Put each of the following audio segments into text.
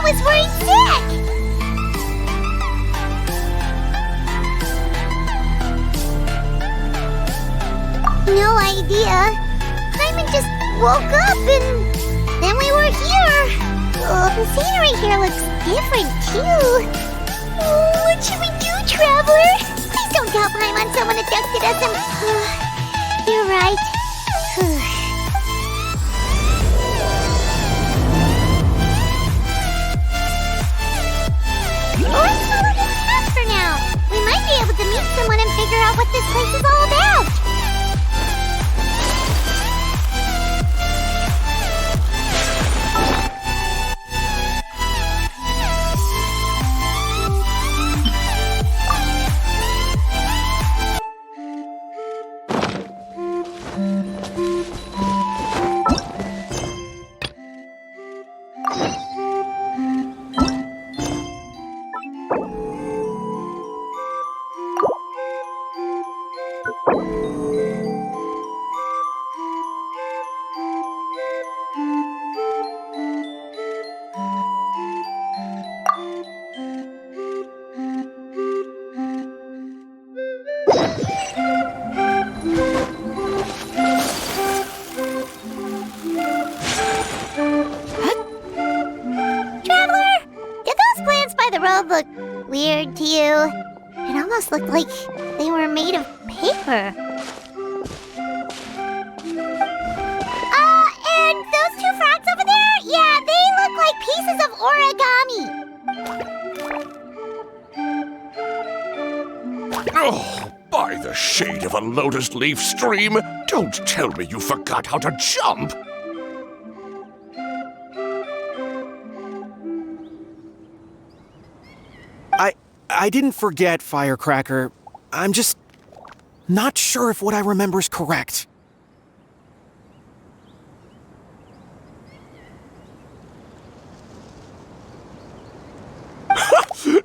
was worried sick! No idea. Paimon just woke up and then we were here. Oh, the scenery here looks different too. Oh, what should we do, Traveler? Please don't tell Paimon someone abducted us and... You're right. Let's follow this path for now. We might be able to meet someone and figure out what this place is all about. Looked weird to you. It almost looked like they were made of paper. And those two frogs over there? Yeah, they look like pieces of origami. Oh, by the shade of a lotus leaf stream, don't tell me you forgot how to jump. I didn't forget, Firecracker. I'm just not sure if what I remember is correct.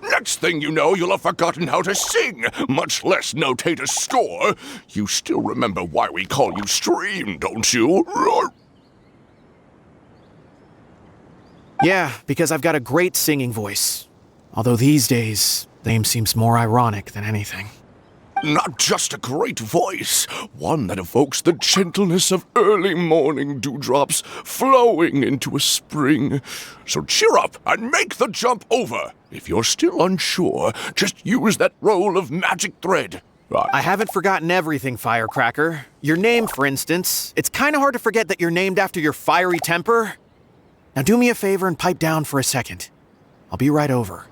Next thing you know, you'll have forgotten how to sing, much less notate a score. You still remember why we call you Stream, don't you? Yeah, because I've got a great singing voice. Although these days, name seems more ironic than anything. Not just a great voice, one that evokes the gentleness of early morning dewdrops flowing into a spring. So cheer up and make the jump over. If you're still unsure, just use that roll of magic thread. I haven't forgotten everything, Firecracker. Your name, for instance. It's kind of hard to forget that you're named after your fiery temper. Now do me a favor and pipe down for a second. I'll be right over.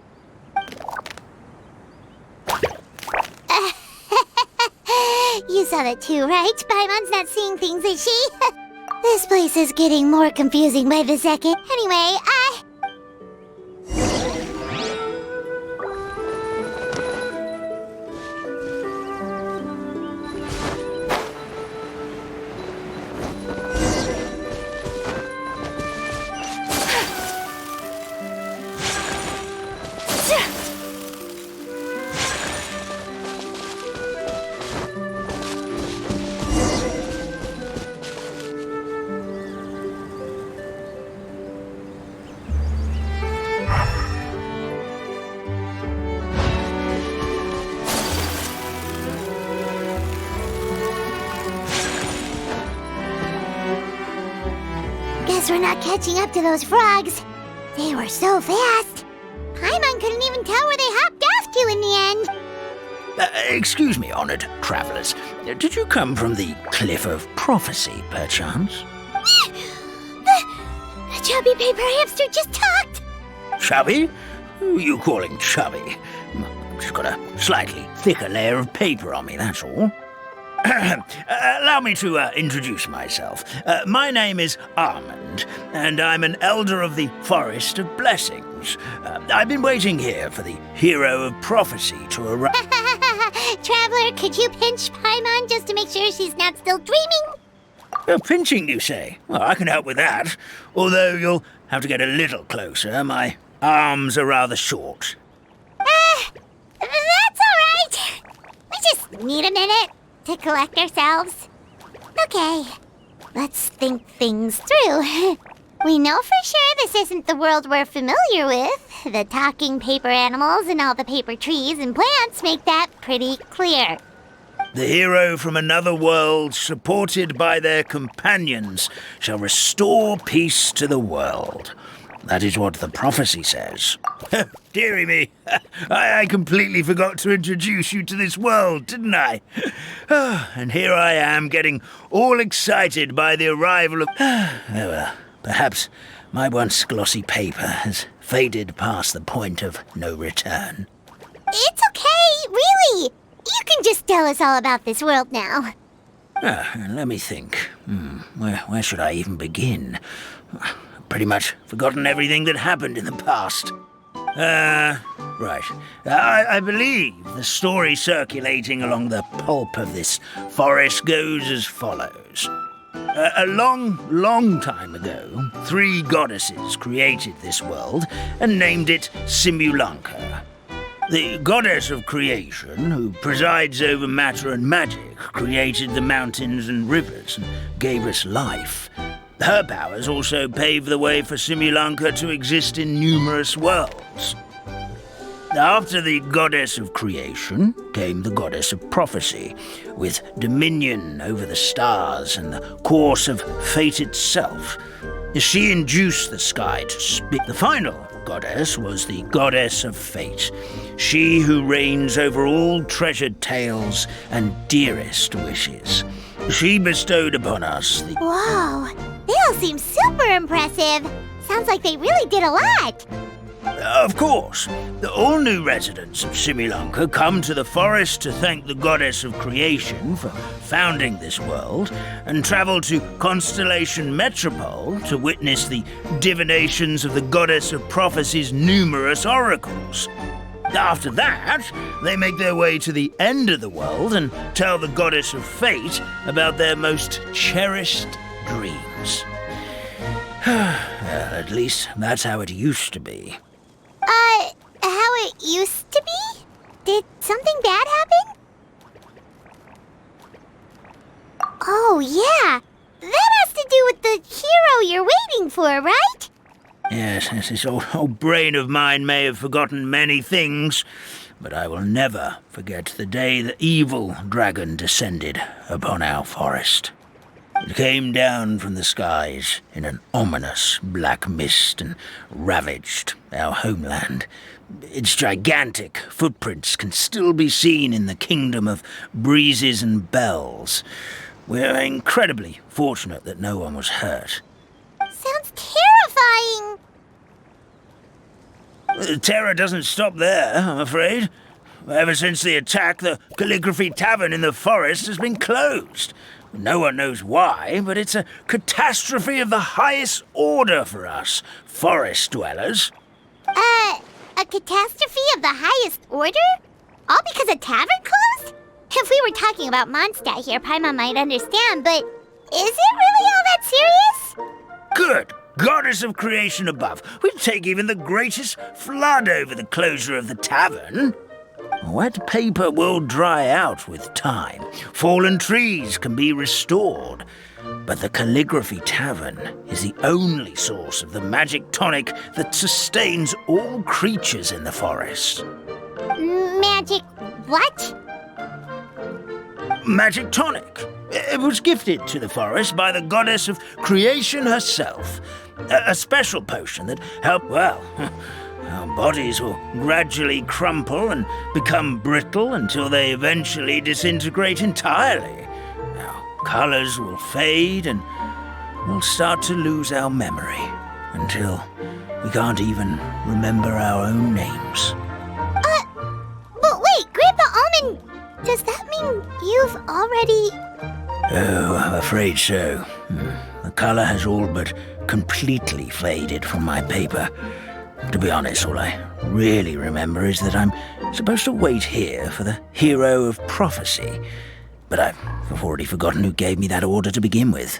You saw that too, right? Paimon's not seeing things, is she? This place is getting more confusing by the second. Anyway, guess we're not catching up to those frogs. They were so fast. Paimon couldn't even tell where they hopped off to in the end. Excuse me, honored travelers. Did you come from the Cliff of Prophecy, perchance? The chubby paper hamster just talked. Chubby? Who are you calling chubby? I've just got a slightly thicker layer of paper on me, that's all. Allow me to introduce myself. My name is Almond, and I'm an elder of the Forest of Blessings. I've been waiting here for the hero of prophecy to arrive. Traveler, could you pinch Paimon just to make sure she's not still dreaming? Pinching, you say? Well, I can help with that. Although you'll have to get a little closer. My arms are rather short. That's all right. We just need a minute to collect ourselves. Okay, let's think things through. We know for sure this isn't the world we're familiar with. The talking paper animals and all the paper trees and plants make that pretty clear. The hero from another world, supported by their companions, shall restore peace to the world. That is what the prophecy says. Dearie me, I completely forgot to introduce you to this world, didn't I? And here I am, getting all excited by the arrival of... Oh well, perhaps my once glossy paper has faded past the point of no return. It's okay, really. You can just tell us all about this world now. Let me think. Where should I even begin? Pretty much forgotten everything that happened in the past. Right. I believe the story circulating along the pulp of this forest goes as follows. A long time ago, 3 goddesses created this world and named it Simulanka. The goddess of creation, who presides over matter and magic, created the mountains and rivers and gave us life. Her powers also paved the way for Simulanka to exist in numerous worlds. After the goddess of creation came the goddess of prophecy, with dominion over the stars and the course of fate itself. She induced the sky to split. The final goddess was the goddess of fate, she who reigns over all treasured tales and dearest wishes. She bestowed upon us the... Whoa, they all seem super impressive. Sounds like they really did a lot. Of course, all new residents of Simulanka come to the forest to thank the goddess of creation for founding this world, and travel to Constellation Metropole to witness the divinations of the goddess of prophecy's numerous oracles. After that, they make their way to the end of the world and tell the goddess of fate about their most cherished dreams. Well, at least that's how it used to be. How it used to be? Did something bad happen? Oh, yeah. That has to do with the hero you're waiting for, right? Yes, this old brain of mine may have forgotten many things, but I will never forget the day the evil dragon descended upon our forest. It came down from the skies in an ominous black mist and ravaged our homeland. Its gigantic footprints can still be seen in the kingdom of breezes and bells. We're incredibly fortunate that no one was hurt. Sounds terrifying. The terror doesn't stop there, I'm afraid. Ever since the attack, the Calligraphy Tavern in the forest has been closed. No one knows why, but it's a catastrophe of the highest order for us, forest dwellers. A catastrophe of the highest order? All because a tavern closed? If we were talking about Mondstadt here, Paimon might understand, but is it really all that serious? Good goddess of creation above. We'd take even the greatest flood over the closure of the tavern. Wet paper will dry out with time. Fallen trees can be restored. But the Calligraphy Tavern is the only source of the magic tonic that sustains all creatures in the forest. Magic what? Magic tonic. It was gifted to the forest by the goddess of creation herself. A special potion that helped, well... Our bodies will gradually crumple and become brittle until they eventually disintegrate entirely. Our colors will fade and we'll start to lose our memory until we can't even remember our own names. But wait, Grandpa Almond, does that mean you've already... Oh, I'm afraid so. The color has all but completely faded from my paper. To be honest, all I really remember is that I'm supposed to wait here for the hero of prophecy. But I've already forgotten who gave me that order to begin with.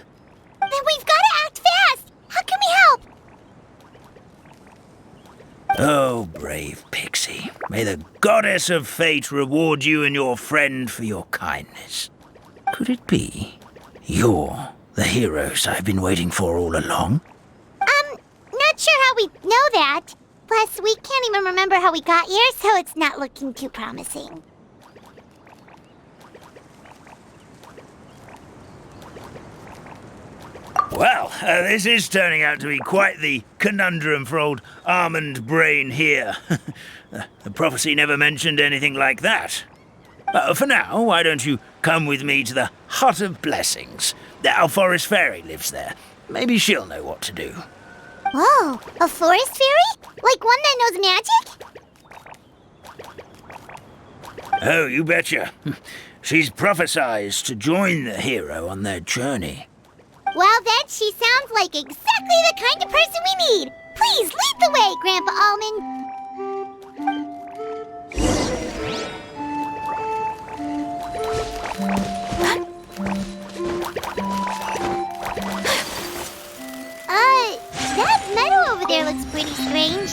Then we've got to act fast! How can we help? Oh, brave Pixie. May the goddess of fate reward you and your friend for your kindness. Could it be you're the heroes I've been waiting for all along? how we know that. Plus, we can't even remember how we got here, so it's not looking too promising. Well, this is turning out to be quite the conundrum for old Almond Brain here. The prophecy never mentioned anything like that. For now, why don't you come with me to the Hut of Blessings? Our forest fairy lives there. Maybe she'll know what to do. Whoa, a forest fairy? Like one that knows magic? Oh, you betcha. She's prophesized to join the hero on their journey. Well, then she sounds like exactly the kind of person we need. Please lead the way, Grandpa Almond. That meadow over there looks pretty strange.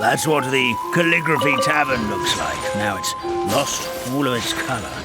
That's what the Calligraphy Tavern looks like. Now it's lost all of its color.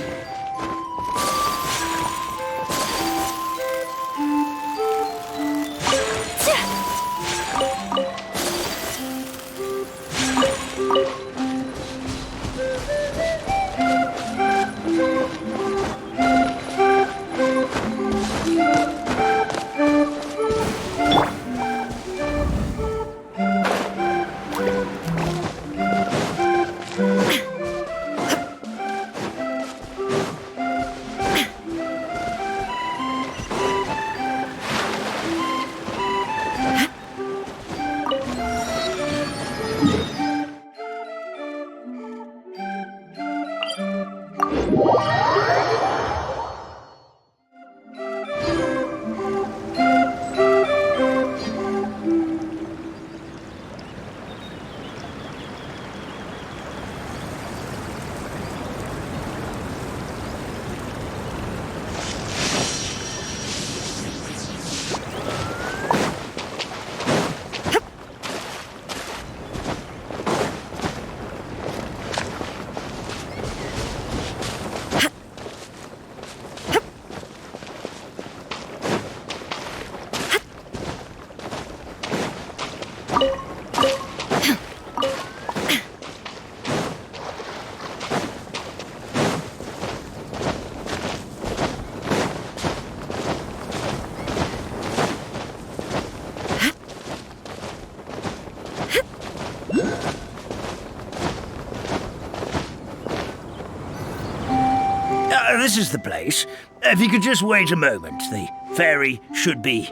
This is the place. If you could just wait a moment, the fairy should be...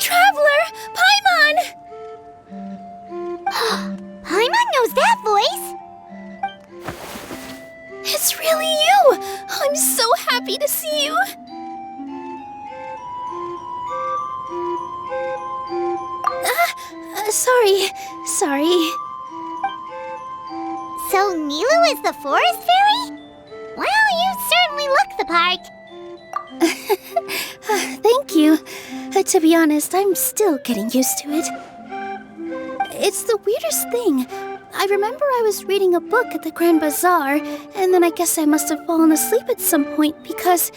Traveler! Paimon! Paimon knows that voice! It's really you! I'm so happy to see you! Sorry. So Nilu is the forest fairy? Well, you certainly look the part. Thank you. To be honest, I'm still getting used to it. It's the weirdest thing. I remember I was reading a book at the Grand Bazaar, and then I guess I must have fallen asleep at some point because,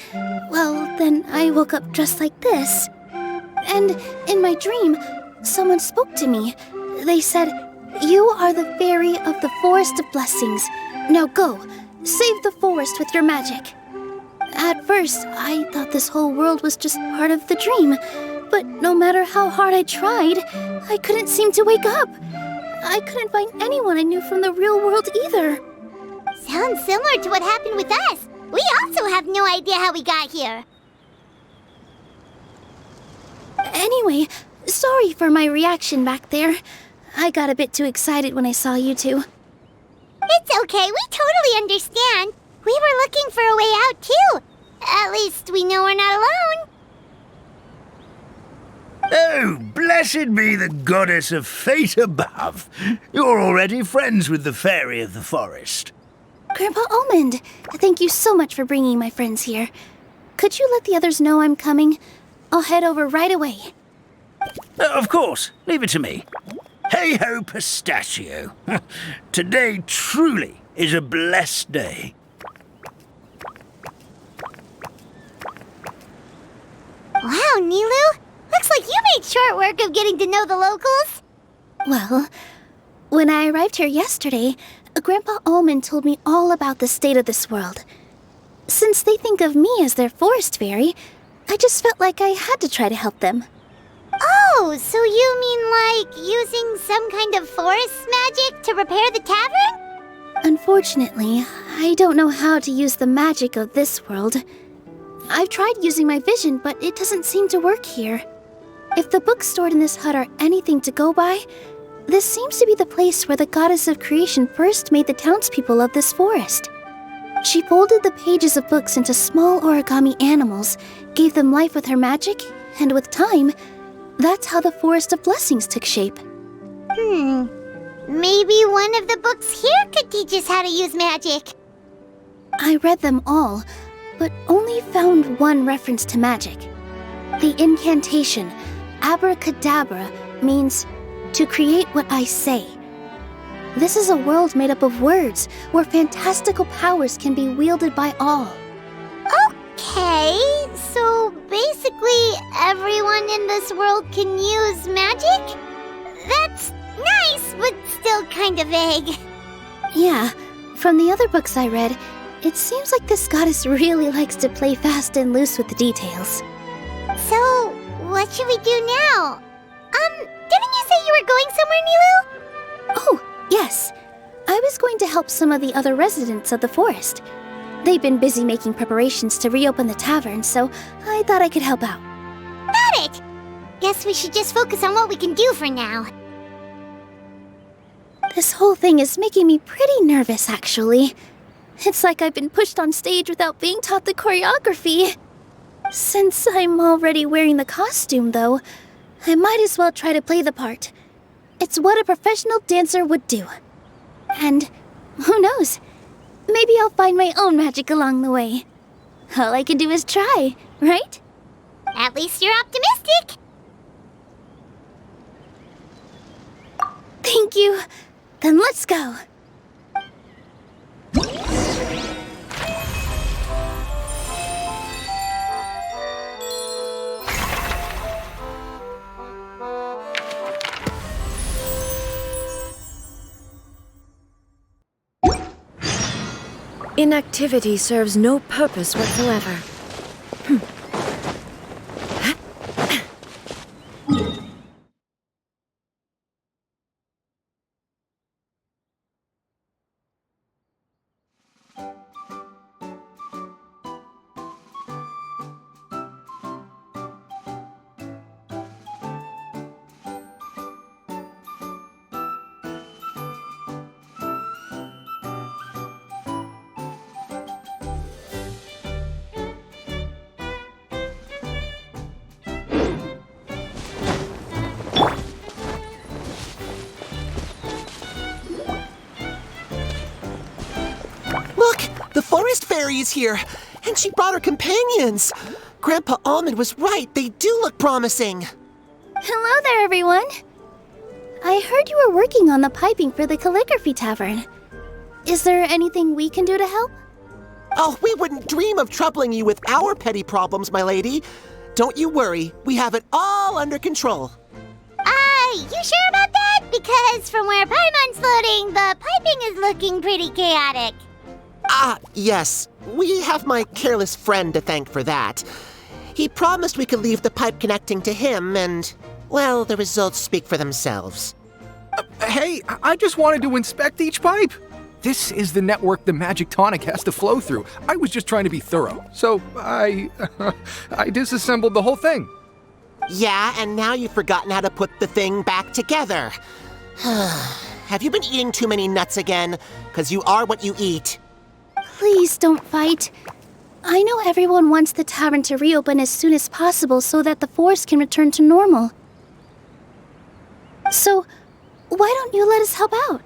well, then I woke up just like this. And in my dream, someone spoke to me. They said, "You are the fairy of the Forest of Blessings. Now go, save the forest with your magic." At first, I thought this whole world was just part of the dream, but no matter how hard I tried, I couldn't seem to wake up. I couldn't find anyone I knew from the real world either. Sounds similar to what happened with us. We also have no idea how we got here. Anyway, sorry for my reaction back there. I got a bit too excited when I saw you two. It's okay, we totally understand. We were looking for a way out, too. At least we know we're not alone. Oh, blessed be the goddess of fate above. You're already friends with the fairy of the forest. Grandpa Almond, thank you so much for bringing my friends here. Could you let the others know I'm coming? I'll head over right away. Of course, leave it to me. Hey-ho, pistachio. Today truly is a blessed day. Wow, Nilu. Looks Looks like you made short work of getting to know the locals. Well, when I arrived here yesterday, Grandpa Almond told me all about the state of this world. Since they think of me as their forest fairy, I just felt like I had to try to help them. Oh, so you mean like using some kind of forest magic to repair the tavern? Unfortunately, I don't know how to use the magic of this world. I've tried using my vision, but it doesn't seem to work here. If the books stored in this hut are anything to go by, this seems to be the place where the goddess of creation first made the townspeople of this forest. She folded the pages of books into small origami animals, gave them life with her magic, and with time, that's how the Forest of Blessings took shape. Maybe one of the books here could teach us how to use magic. I read them all, but only found one reference to magic. The incantation, abracadabra, means to create what I say. This is a world made up of words, where fantastical powers can be wielded by all. Okay, so basically everyone in this world can use magic? That's nice, but still kind of vague. Yeah, from the other books I read, it seems like this goddess really likes to play fast and loose with the details. So, what should we do now? Didn't you say you were going somewhere, Nilu? Oh, yes. I was going to help some of the other residents of the forest. They've been busy making preparations to reopen the tavern, so I thought I could help out. Got it! Guess we should just focus on what we can do for now. This whole thing is making me pretty nervous, actually. It's like I've been pushed on stage without being taught the choreography. Since I'm already wearing the costume, though, I might as well try to play the part. It's what a professional dancer would do. And who knows? Maybe I'll find my own magic along the way. All I can do is try, right? At least you're optimistic. Thank you. Then let's go. Inactivity serves no purpose whatsoever. The forest fairy is here, and she brought her companions. Grandpa Almond was right. They do look promising. Hello there, everyone. I heard you were working on the piping for the calligraphy tavern. Is there anything we can do to help? Oh, we wouldn't dream of troubling you with our petty problems, my lady. Don't you worry. We have it all under control. You sure about that? Because from where Paimon's floating, the piping is looking pretty chaotic. Yes. We have my careless friend to thank for that. He promised we could leave the pipe connecting to him, and, well, the results speak for themselves. Hey, I just wanted to inspect each pipe. This is the network the magic tonic has to flow through. I was just trying to be thorough, so I disassembled the whole thing. Yeah, and now you've forgotten how to put the thing back together. Have you been eating too many nuts again? 'Cause you are what you eat. Please don't fight. I know everyone wants the tavern to reopen as soon as possible so that the forest can return to normal. So, why don't you let us help out?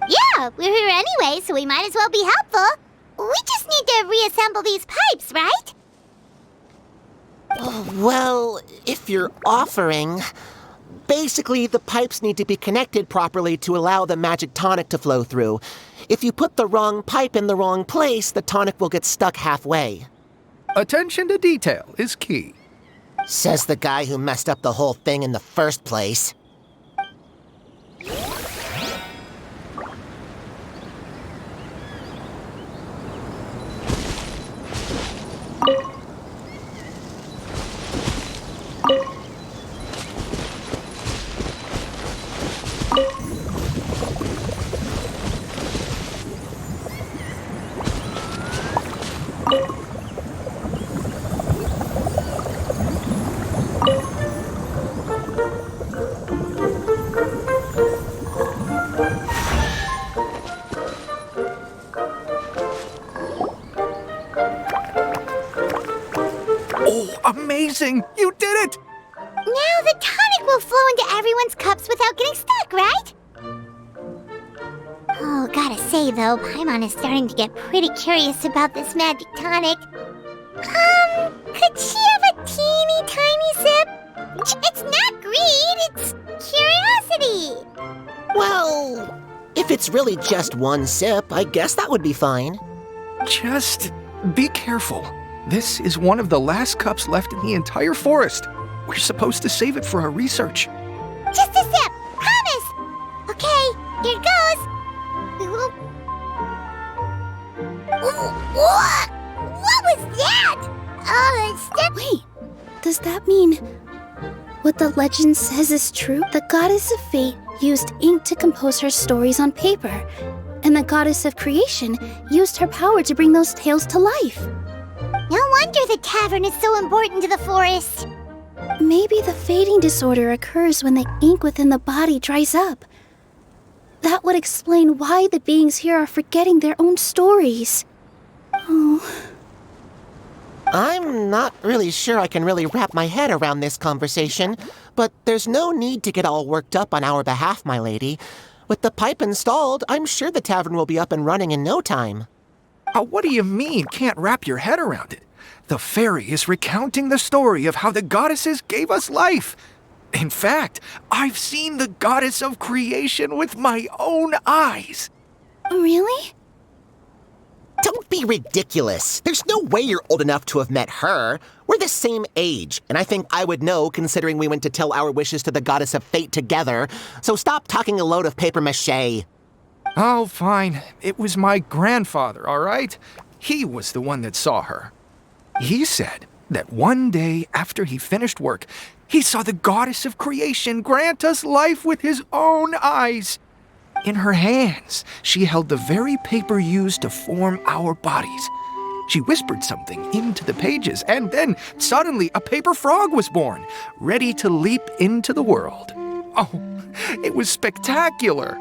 Yeah, we're here anyway, so we might as well be helpful. We just need to reassemble these pipes, right? Well, if you're offering... Basically, the pipes need to be connected properly to allow the magic tonic to flow through. If you put the wrong pipe in the wrong place, the tonic will get stuck halfway. Attention to detail is key. Says the guy who messed up the whole thing in the first place. Oh, amazing! You did it! Now the tonic will flow into everyone's cups without getting stuck, right? Oh, gotta say though, Paimon is starting to get pretty curious about this magic tonic. Could she have a teeny tiny sip? It's not greed, it's curiosity. Well, if it's really just one sip, I guess that would be fine. Just be careful. This is one of the last cups left in the entire forest. We're supposed to save it for our research. Just a sip, promise. Okay, here goes. What was that? Wait, does that mean what the legend says is true? The goddess of fate used ink to compose her stories on paper, and the goddess of creation used her power to bring those tales to life. No wonder the tavern is so important to the forest. Maybe the fading disorder occurs when the ink within the body dries up. That would explain why the beings here are forgetting their own stories. Oh. I'm not really sure I can really wrap my head around this conversation, but there's no need to get all worked up on our behalf, my lady. With the pipe installed, I'm sure the tavern will be up and running in no time. What do you mean, can't wrap your head around it? The fairy is recounting the story of how the goddesses gave us life. In fact, I've seen the goddess of creation with my own eyes. Really? Don't be ridiculous. There's no way you're old enough to have met her. We're the same age, and I think I would know considering we went to tell our wishes to the goddess of fate together. So stop talking a load of papier-mâché. Oh, fine. It was my grandfather, all right? He was the one that saw her. He said that one day after he finished work, he saw the goddess of creation grant us life with his own eyes. In her hands, she held the very paper used to form our bodies. She whispered something into the pages, and then suddenly a paper frog was born, ready to leap into the world. Oh, it was spectacular.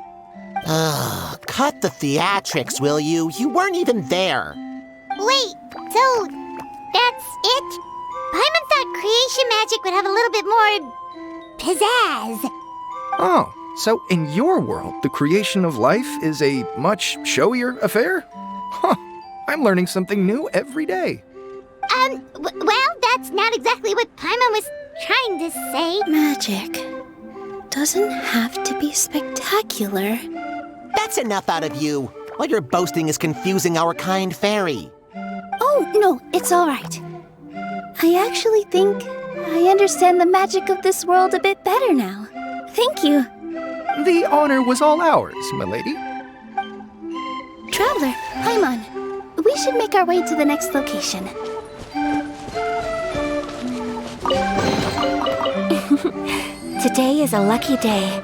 Cut the theatrics, will you? You weren't even there. Wait, so that's it? Paimon thought creation magic would have a little bit more pizzazz. Oh, so in your world, the creation of life is a much showier affair? Huh, I'm learning something new every day. Well, that's not exactly what Paimon was trying to say. Magic doesn't have to be spectacular. That's enough out of you. All your boasting is confusing our kind fairy. Oh, no, it's all right. I actually think I understand the magic of this world a bit better now. Thank you. The honor was all ours, milady. Traveler, Paimon, we should make our way to the next location. Today is a lucky day.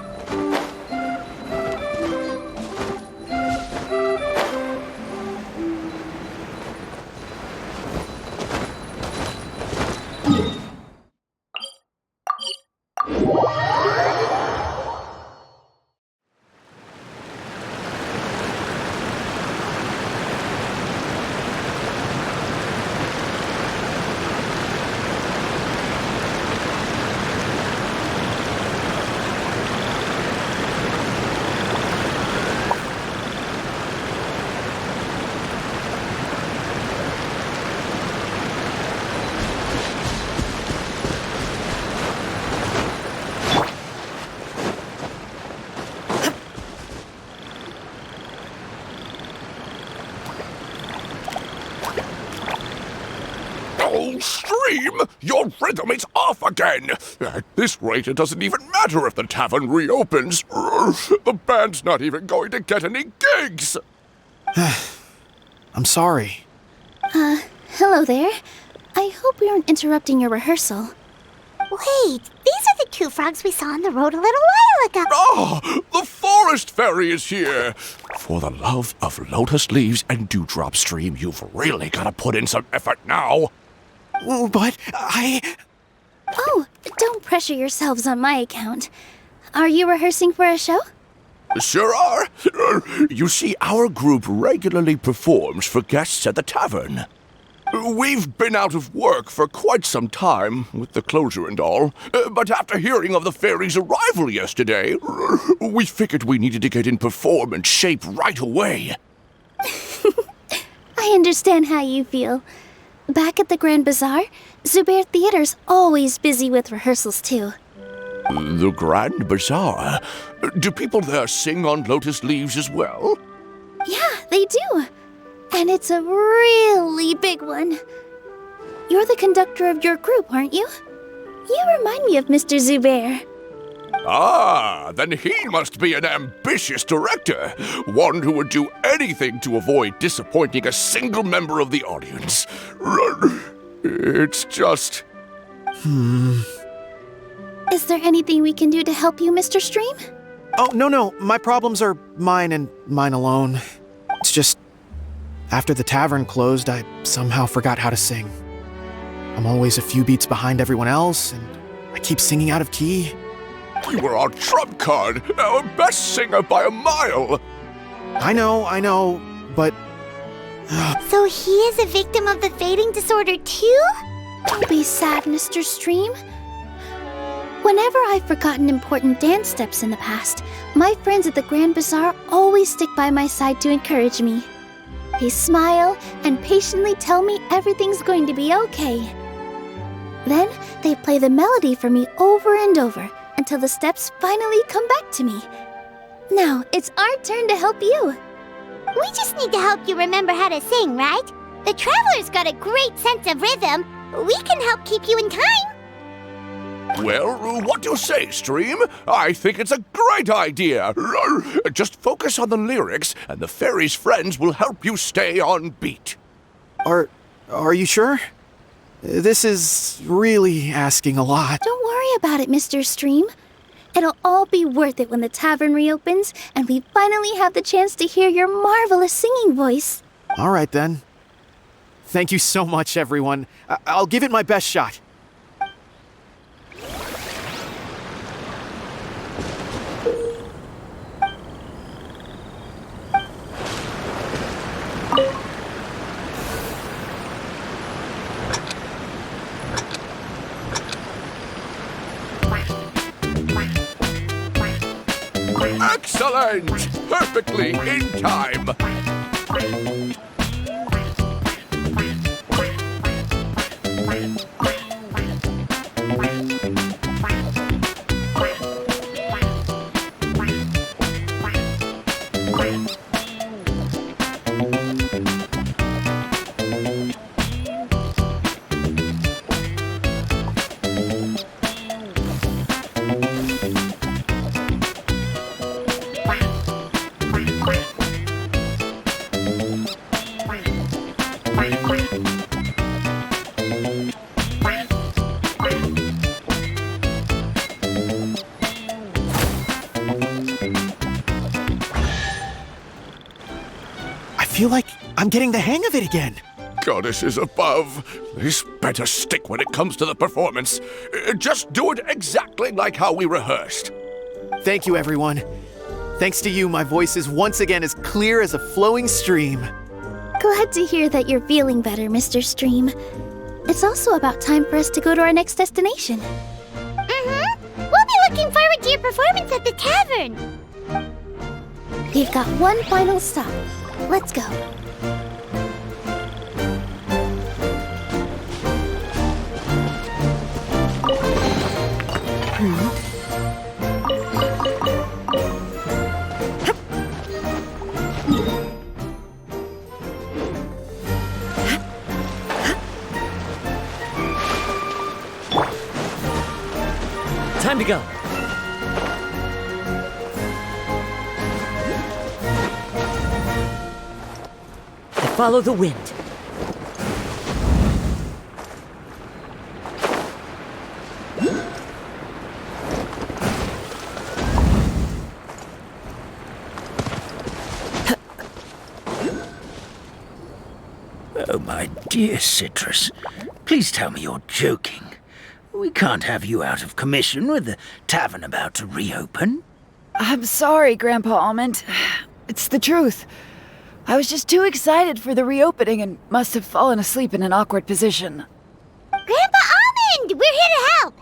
Stream, your rhythm is off again. At this rate, it doesn't even matter if the tavern reopens. The band's not even going to get any gigs. I'm sorry. Hello there. I hope we aren't interrupting your rehearsal. Wait, these are the two frogs we saw on the road a little while ago. Ah, the forest fairy is here. For the love of lotus leaves and dewdrop, Stream, you've really got to put in some effort now. But I... Oh, don't pressure yourselves on my account. Are you rehearsing for a show? Sure are. You see, our group regularly performs for guests at the tavern. We've been out of work for quite some time, with the closure and all, but after hearing of the fairy's arrival yesterday, we figured we needed to get in performance shape right away. I understand how you feel. Back at the Grand Bazaar, Zubair Theater's always busy with rehearsals too. The Grand Bazaar? Do people there sing on lotus leaves as well? Yeah, they do. And it's a really big one. You're the conductor of your group, aren't you? You remind me of Mr. Zubair. Ah, then he must be an ambitious director. One who would do anything to avoid disappointing a single member of the audience. It's just... Is there anything we can do to help you, Mr. Stream? Oh, no. My problems are mine and mine alone. It's just... After the tavern closed, I somehow forgot how to sing. I'm always a few beats behind everyone else, and I keep singing out of key. You were our trump card, our best singer by a mile. I know, but... So he is a victim of the fading disorder too? Don't be sad, Mr. Stream. Whenever I've forgotten important dance steps in the past, my friends at the Grand Bazaar always stick by my side to encourage me. They smile and patiently tell me everything's going to be okay. Then they play the melody for me over and over until the steps finally come back to me. Now it's our turn to help you. We just need to help you remember how to sing, right? The Traveler's got a great sense of rhythm. We can help keep you in time. Well, what do you say, Stream? I think it's a great idea. Just focus on the lyrics, and the fairy's friends will help you stay on beat. Are you sure? This is really asking a lot. Don't worry about it, Mr. Stream. It'll all be worth it when the tavern reopens and we finally have the chance to hear your marvelous singing voice. All right, then. Thank you so much, everyone. I'll give it my best shot. Excellent! Perfectly in time! I feel like I'm getting the hang of it again. Goddesses above, this better stick when it comes to the performance. Just do it exactly like how we rehearsed. Thank you, everyone. Thanks to you, my voice is once again as clear as a flowing stream. Glad to hear that you're feeling better, Mr. Stream. It's also about time for us to go to our next destination. We'll be looking forward to your performance at the tavern. We've got one final stop. Let's go. to go. I follow the wind. Oh, my dear Citrus, please tell me you're joking. We can't have you out of commission with the tavern about to reopen. I'm sorry, Grandpa Almond. It's the truth. I was just too excited for the reopening and must have fallen asleep in an awkward position. Grandpa Almond! We're here to help!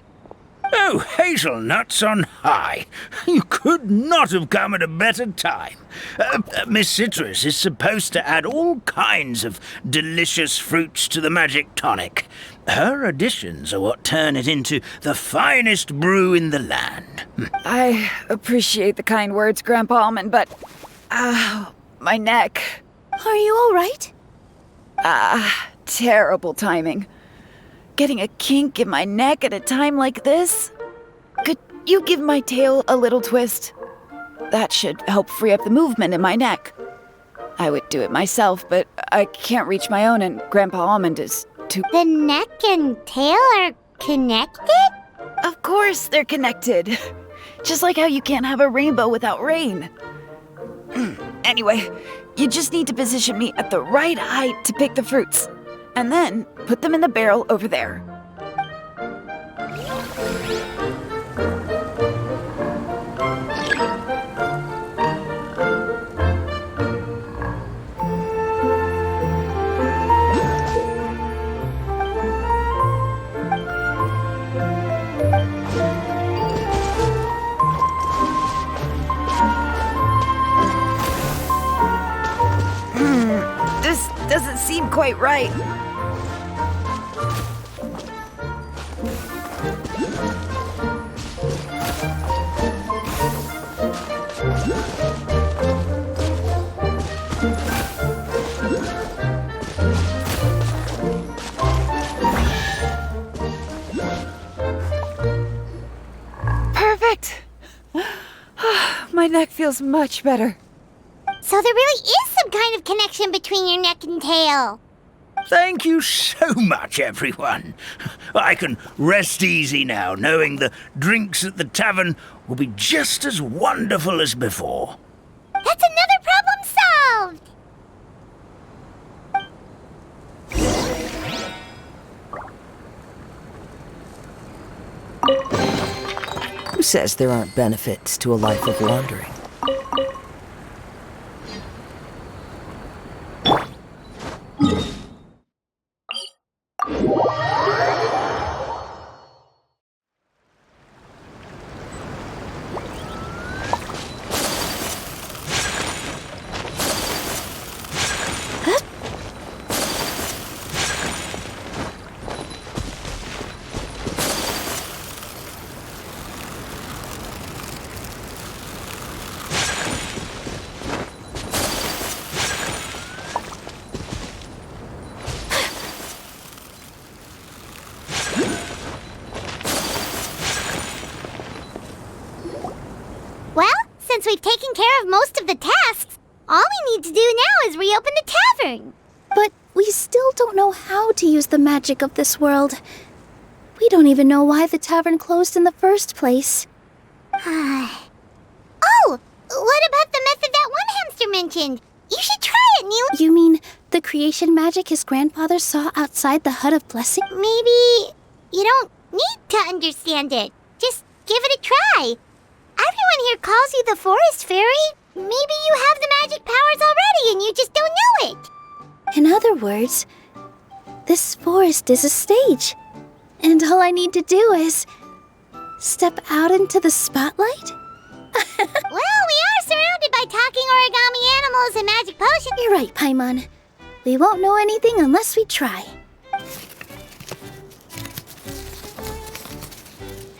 Oh, hazelnuts on high. You could not have come at a better time. Miss Citrus is supposed to add all kinds of delicious fruits to the magic tonic. Her additions are what turn it into the finest brew in the land. I appreciate the kind words, Grandpa Almond, but... my neck. Are you all right? Terrible timing. Getting a kink in my neck at a time like this? Could you give my tail a little twist? That should help free up the movement in my neck. I would do it myself, but I can't reach my own and Grandpa Almond is too... The neck and tail are connected? Of course they're connected. Just like how you can't have a rainbow without rain. Anyway, you just need to position me at the right height to pick the fruits. And then put them in the barrel over there. This doesn't seem quite right. Perfect! My neck feels much better. So there really is some kind of connection between your neck and tail. Thank you so much, everyone. I can rest easy now, knowing the drinks at the tavern will be just as wonderful as before. That's another problem solved! Who says there aren't benefits to a life of wandering? Well, since we've taken care of most of the tasks, all we need to do now is reopen the tavern. But we still don't know how to use the magic of this world. We don't even know why the tavern closed in the first place. Oh, what about the method that one hamster mentioned? You should try it, Neil. You mean the creation magic his grandfather saw outside the Hut of Blessing? Maybe you don't need to understand it. Just give it a try. Everyone here calls you the Forest Fairy. Maybe you have the magic powers already and you just don't know it. In other words, this forest is a stage. And all I need to do is step out into the spotlight? Well, we are surrounded by talking origami animals and magic potions. You're right, Paimon. We won't know anything unless we try.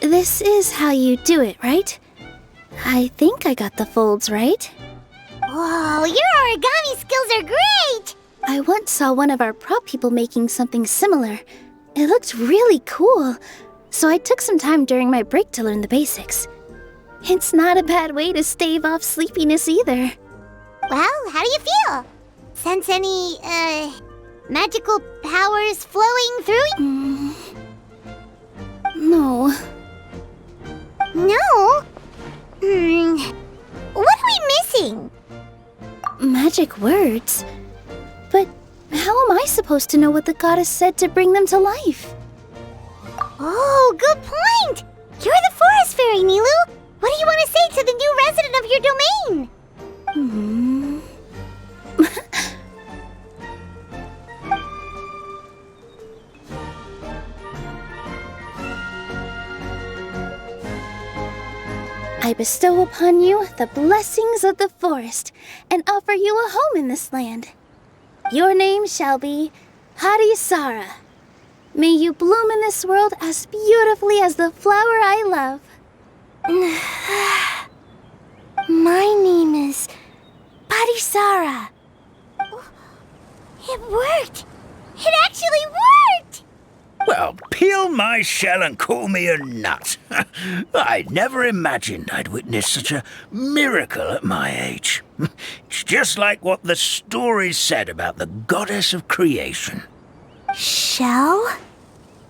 This is how you do it, right? I think I got the folds right. Whoa, your origami skills are great! I once saw one of our prop people making something similar. It looked really cool, So I took some time during my break to learn the basics. It's not a bad way to stave off sleepiness either. Well, how do you feel? Sense any, magical powers flowing through you? No. No? What are we missing? Magic words? But how am I supposed to know what the goddess said to bring them to life? Oh, good point! You're the forest fairy, Nilu! What do you want to say to the new resident of your domain? I bestow upon you the blessings of the forest and offer you a home in this land. Your name shall be Hadisara. May you bloom in this world as beautifully as the flower I love. My name is Padisara. It worked! It actually worked! Well, peel my shell and call me a nut. I never imagined I'd witness such a miracle at my age. It's just like what the stories said about the goddess of creation. Shell?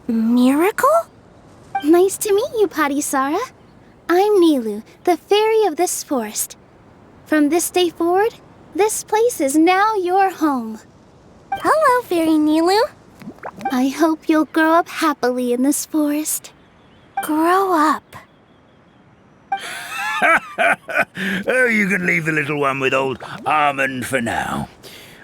Miracle? Nice to meet you, Padisara. I'm Nilu, the fairy of this forest. From this day forward, this place is now your home. Hello, Fairy Nilu. I hope you'll grow up happily in this forest. Grow up. Oh, you can leave the little one with old Almond for now.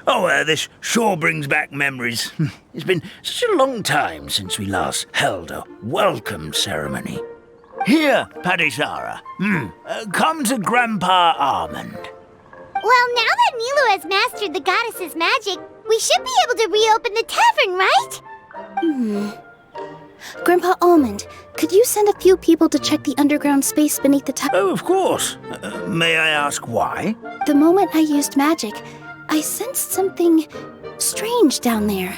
Oh, this sure brings back memories. It's been such a long time since we last held a welcome ceremony. Here, Padisara. Come to Grandpa Almond. Well, now that Nilu has mastered the goddess's magic, we should be able to reopen the tavern, right? Grandpa Almond, could you send a few people to check the underground space beneath the Oh, of course. May I ask why? The moment I used magic, I sensed something strange down there.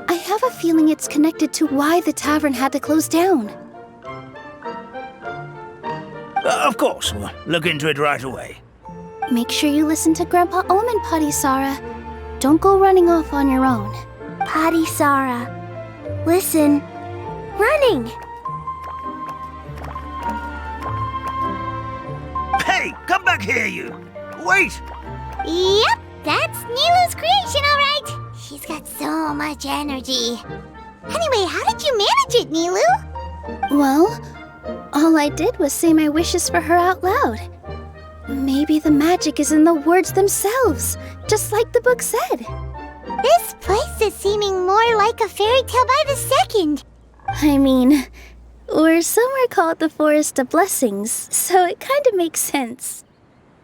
I have a feeling it's connected to why the tavern had to close down. Of course, we'll look into it right away. Make sure you listen to Grandpa Almond, Padisara. Don't go running off on your own. Padisara. Listen. Running! Hey, come back here, you! Wait! Yep, that's Nilu's creation, all right. She's got so much energy. Anyway, how did you manage it, Nilu? Well, all I did was say my wishes for her out loud. Maybe the magic is in the words themselves, just like the book said. This place is seeming more like a fairy tale by the second. I mean, or somewhere called the Forest of Blessings, so it kind of makes sense.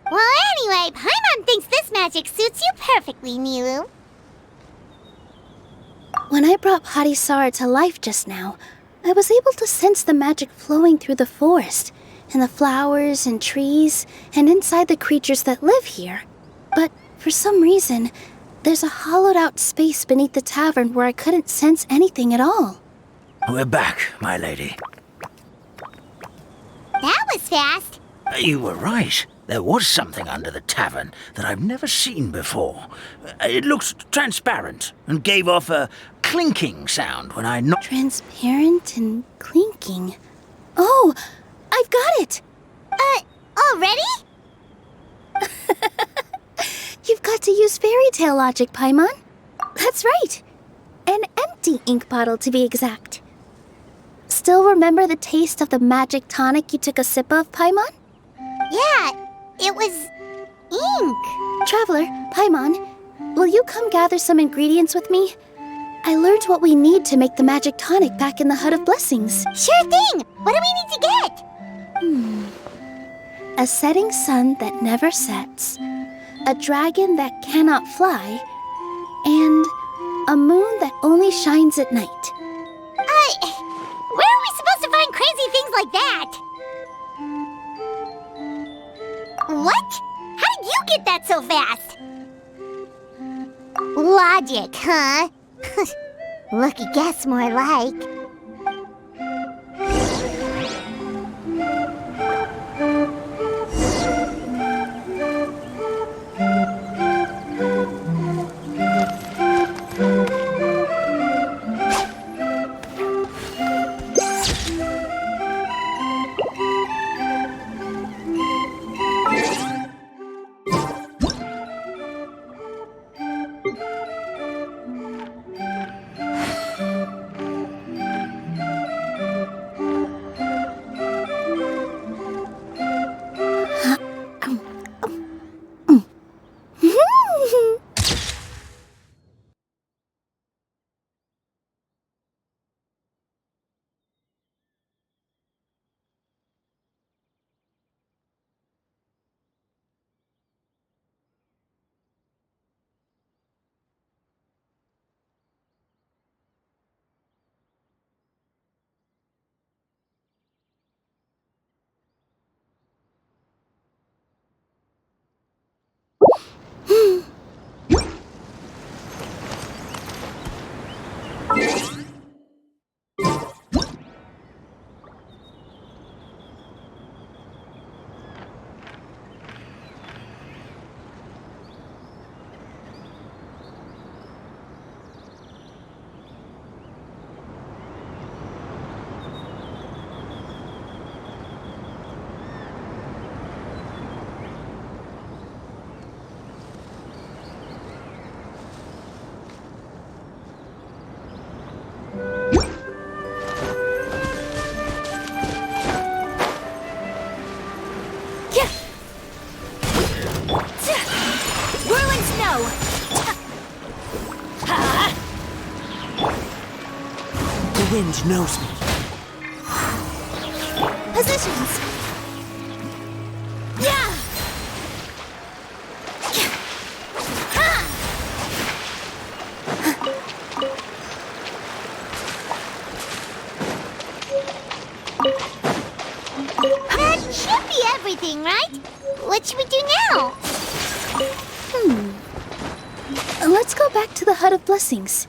Well, anyway, Paimon thinks this magic suits you perfectly, Nilu. When I brought Hadisara to life just now, I was able to sense the magic flowing through the forest, and the flowers and trees, and inside the creatures that live here. But for some reason, there's a hollowed-out space beneath the tavern where I couldn't sense anything at all. We're back, my lady. That was fast. You were right. There was something under the tavern that I've never seen before. It looked transparent and gave off a clinking sound when I knocked. Transparent and clinking. Oh, I've got it! Already? You've got to use fairy tale logic, Paimon. That's right. An empty ink bottle, to be exact. Still remember the taste of the magic tonic you took a sip of, Paimon? Yeah, it was ink. Traveler, Paimon, will you come gather some ingredients with me? I learned what we need to make the magic tonic back in the Hut of Blessings. Sure thing. What do we need to get? A setting sun that never sets, a dragon that cannot fly, and a moon that only shines at night. Where are we supposed to find crazy things like that? What? How did you get that so fast? Logic, huh? Lucky guess, more like. Whirling snow! The wind knows me. Positions! Yeah! That should be everything, right? What should we do now? Let's go back to the Hut of Blessings.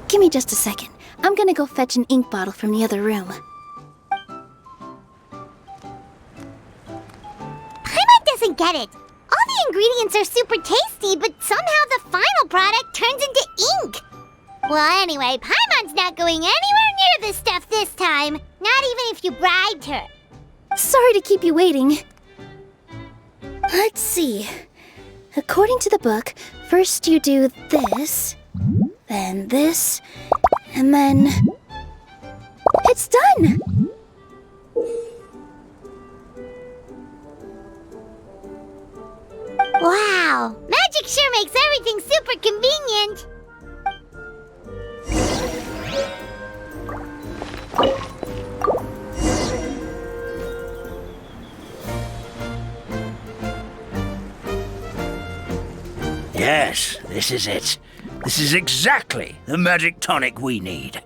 Give me just a second. I'm gonna go fetch an ink bottle from the other room. Paimon doesn't get it. All the ingredients are super tasty, but somehow the final product turns into ink. Well, anyway, Paimon's not going anywhere near this stuff this time. Not even if you bribed her. Sorry to keep you waiting. Let's see. According to the book, first you do this, then this, and then... It's done! Wow, magic sure makes everything super convenient. Yes, this is it. This is exactly the magic tonic we need.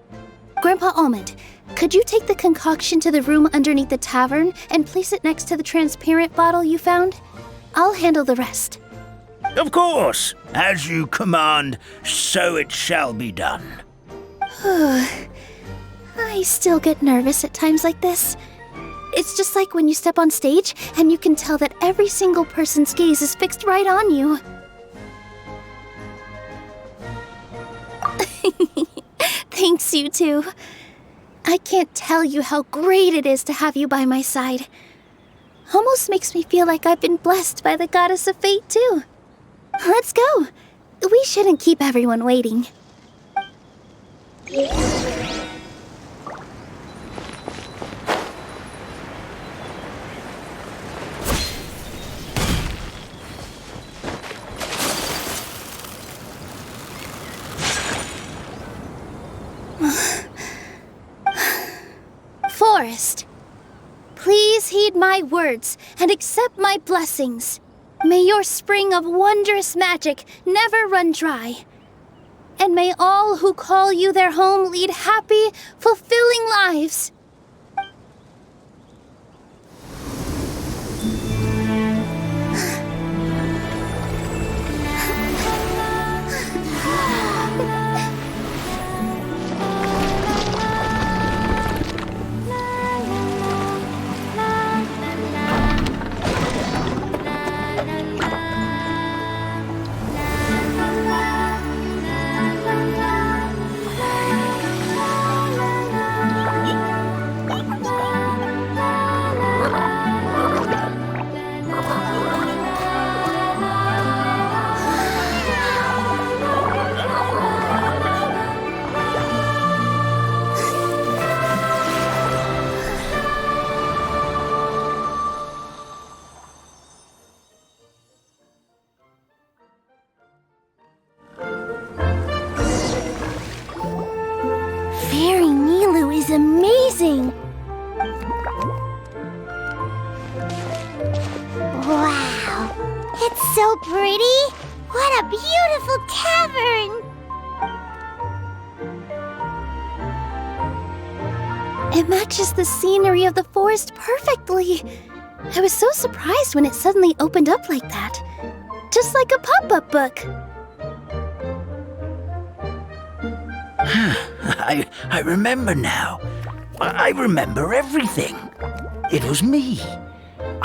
Grandpa Almond, could you take the concoction to the room underneath the tavern and place it next to the transparent bottle you found? I'll handle the rest. Of course. As you command, so it shall be done. I still get nervous at times like this. It's just like when you step on stage and you can tell that every single person's gaze is fixed right on you. Thanks, you two. I can't tell you how great it is to have you by my side. Almost makes me feel like I've been blessed by the goddess of fate, too. Let's go. We shouldn't keep everyone waiting. Forest, please heed my words and accept my blessings. May your spring of wondrous magic never run dry. And may all who call you their home lead happy, fulfilling lives. Amazing! Wow, it's so pretty! What a beautiful tavern! It matches the scenery of the forest perfectly. I was so surprised when it suddenly opened up like that. Just like a pop-up book. I remember now. I remember everything. It was me.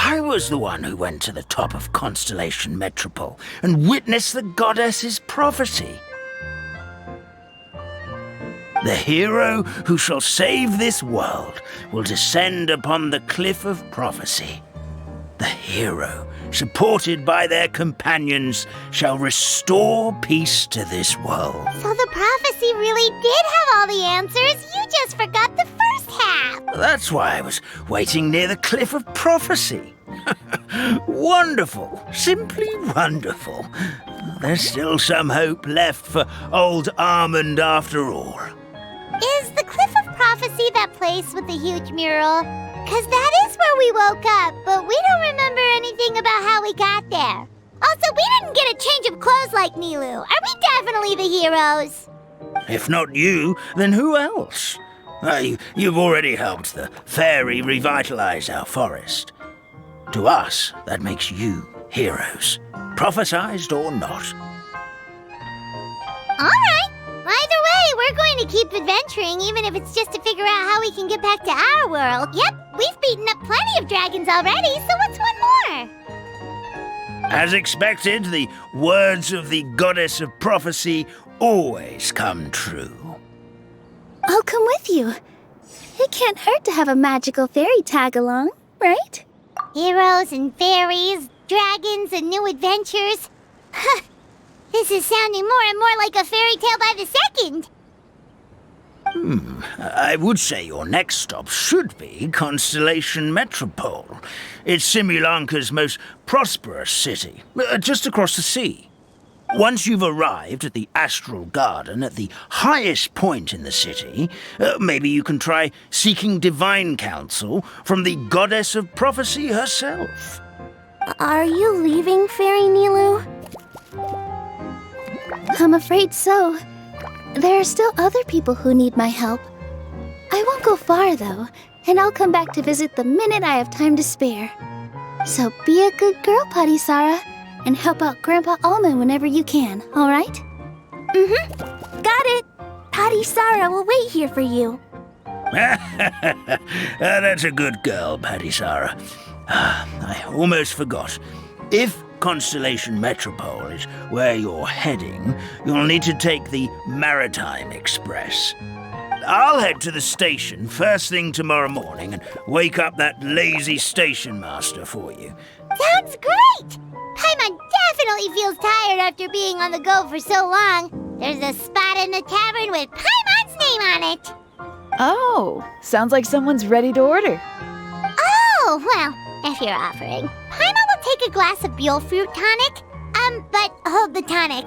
I was the one who went to the top of Constellation Metropole and witnessed the goddess's prophecy. The hero who shall save this world will descend upon the cliff of prophecy. The hero, supported by their companions, shall restore peace to this world. So the prophecy really did have all the answers. You just forgot the first half. That's why I was waiting near the cliff of prophecy. Wonderful, simply wonderful. There's still some hope left for old Armand after all. Is the Cliff of Prophecy that place with the huge mural? 'Cause that is where we woke up, but we don't remember anything about how we got there. Also, we didn't get a change of clothes like Nilu. Are we definitely the heroes? If not you, then who else? You've already helped the fairy revitalize our forest. To us, that makes you heroes, prophesized or not. All right. Either way, we're going to keep adventuring, even if it's just to figure out how we can get back to our world. Yep, we've beaten up plenty of dragons already, so what's one more? As expected, the words of the goddess of prophecy always come true. I'll come with you. It can't hurt to have a magical fairy tag along, right? Heroes and fairies, dragons and new adventures. This is sounding more and more like a fairy tale by the second. I would say your next stop should be Constellation Metropole. It's Simulanka's most prosperous city, just across the sea. Once you've arrived at the Astral Garden at the highest point in the city, maybe you can try seeking divine counsel from the goddess of prophecy herself. Are you leaving, Fairy Nilu? I'm afraid so. There are still other people who need my help. I won't go far, though, and I'll come back to visit the minute I have time to spare. So be a good girl, Padisara, and help out Grandpa Almond whenever you can, all right? Mm-hmm. Got it. Padisara will wait here for you. That's a good girl, Padisara. I almost forgot. If Constellation Metropole is where you're heading, you'll need to take the Maritime Express. I'll head to the station first thing tomorrow morning and wake up that lazy station master for you. Sounds great! Paimon definitely feels tired after being on the go for so long. There's a spot in the tavern with Paimon's name on it. Oh, sounds like someone's ready to order. Oh, well, if you're offering. Paimon will take a glass of Buell fruit tonic. But hold the tonic.